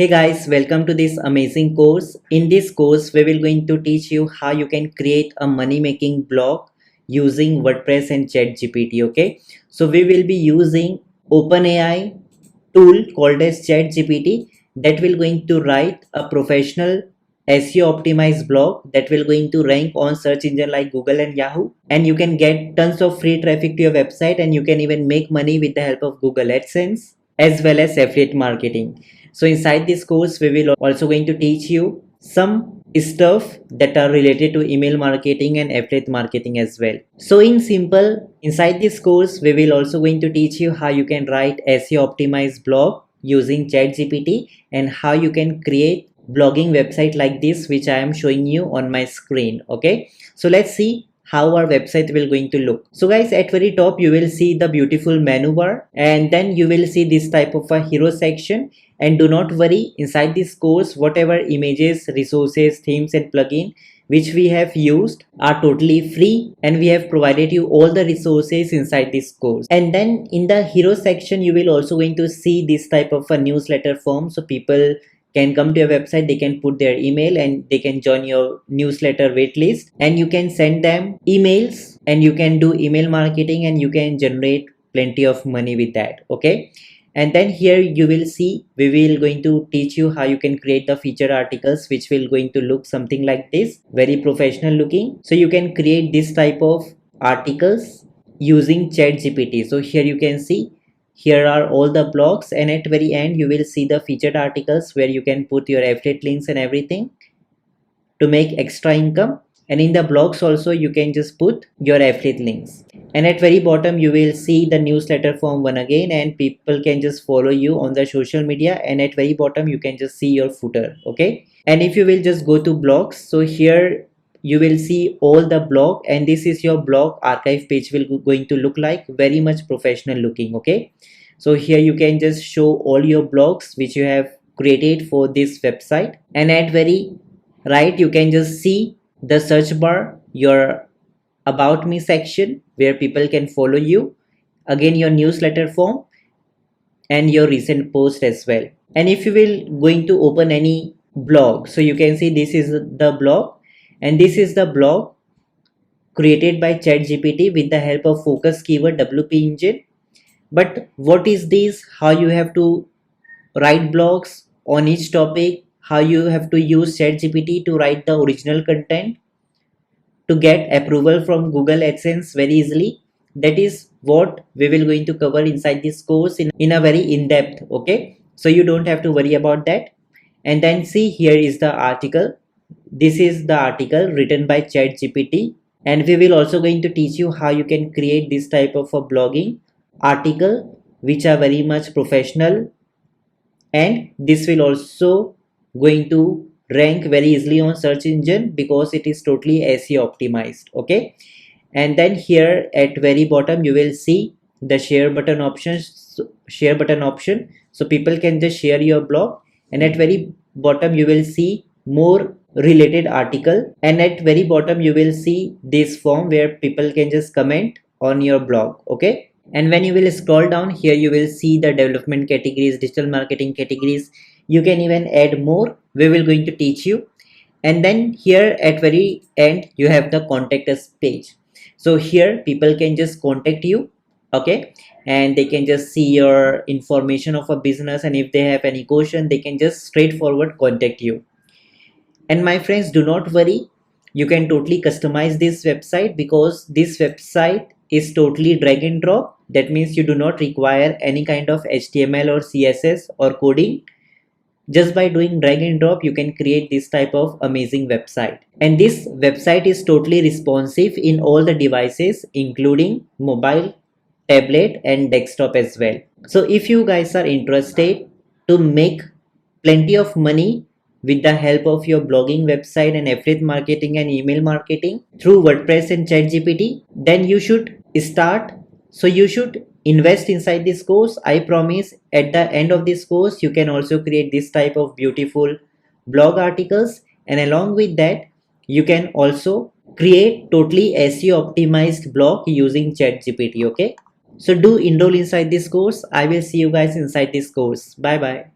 Hey guys, welcome to this amazing course. In this course, we will going to teach you how you can create a money making blog using WordPress and ChatGPT. Okay, so we will be using OpenAI tool called as ChatGPT that will going to write a professional SEO optimized blog that will going to rank on search engine like Google and Yahoo, and you can get tons of free traffic to your website, and you can even make money with the help of Google AdSense as well as affiliate marketing. So inside this course, we will also going to teach you some stuff that are related to email marketing and affiliate marketing as well. So in simple, inside this course, we will also going to teach you how you can write SEO optimized blog using ChatGPT and how you can create blogging website like this, which I am showing you on my screen. Okay, so let's see how our website will going to look. So guys, at very top you will see the beautiful menu bar, and then you will see this type of a hero section. And do not worry, inside this course whatever images, resources, themes and plugin which we have used are totally free, and we have provided you all the resources inside this course. And then in the hero section you will also going to see this type of a newsletter form, so people can come to your website, they can put their email and they can join your newsletter waitlist, and you can send them emails and you can do email marketing and you can generate plenty of money with that. Okay, and then here you will see we will going to teach you how you can create the featured articles, which will going to look something like this, very professional looking. So you can create this type of articles using ChatGPT. So here you can see here are all the blogs, and at very end you will see the featured articles where you can put your affiliate links and everything to make extra income. And in the blogs also you can just put your affiliate links, and at very bottom you will see the newsletter form one again, and people can just follow you on the social media, and at very bottom you can just see your footer. Okay, and if you will just go to blogs, so here you will see all the blog, and this is your blog archive page will going to look like, very much professional looking. Okay, so here you can just show all your blogs which you have created for this website, and at very right you can just see the search bar, your about me section where people can follow you, again your newsletter form and your recent post as well. And if you will going to open any blog, so you can see this is the blog, and this is the blog created by ChatGPT with the help of focus keyword WP engine. But what is this, how you have to write blogs on each topic, how you have to use ChatGPT to write the original content to get approval from Google AdSense very easily, that is what we will going to cover inside this course in a very in-depth. Okay, so you don't have to worry about that. And then see, here is the article. This is the article written by ChatGPT, and we will also going to teach you how you can create this type of a blogging article which are very much professional, and this will also going to rank very easily on search engine because it is totally SEO optimized. Okay, and then here at very bottom you will see the share button option, so people can just share your blog. And at very bottom you will see more related article, and at very bottom you will see this form where people can just comment on your blog. Okay, and when you will scroll down here you will see the development categories, digital marketing categories, you can even add more, we will going to teach you. And then here at very end you have the contact us page, so here people can just contact you. Okay, and they can just see your information of a business, and if they have any question they can just straightforward contact you. And my friends, do not worry, you can totally customize this website because this website is totally drag and drop. That means you do not require any kind of HTML or CSS or coding. Just by doing drag and drop you can create this type of amazing website, and this website is totally responsive in all the devices including mobile, tablet and desktop as well. So if you guys are interested to make plenty of money with the help of your blogging website and affiliate marketing and email marketing through WordPress and ChatGPT, then you should start. So you should invest inside this course. I promise at the end of this course you can also create this type of beautiful blog articles, and along with that you can also create totally SEO optimized blog using ChatGPT. Okay, so do enroll inside this course. I will see you guys inside this course. Bye bye.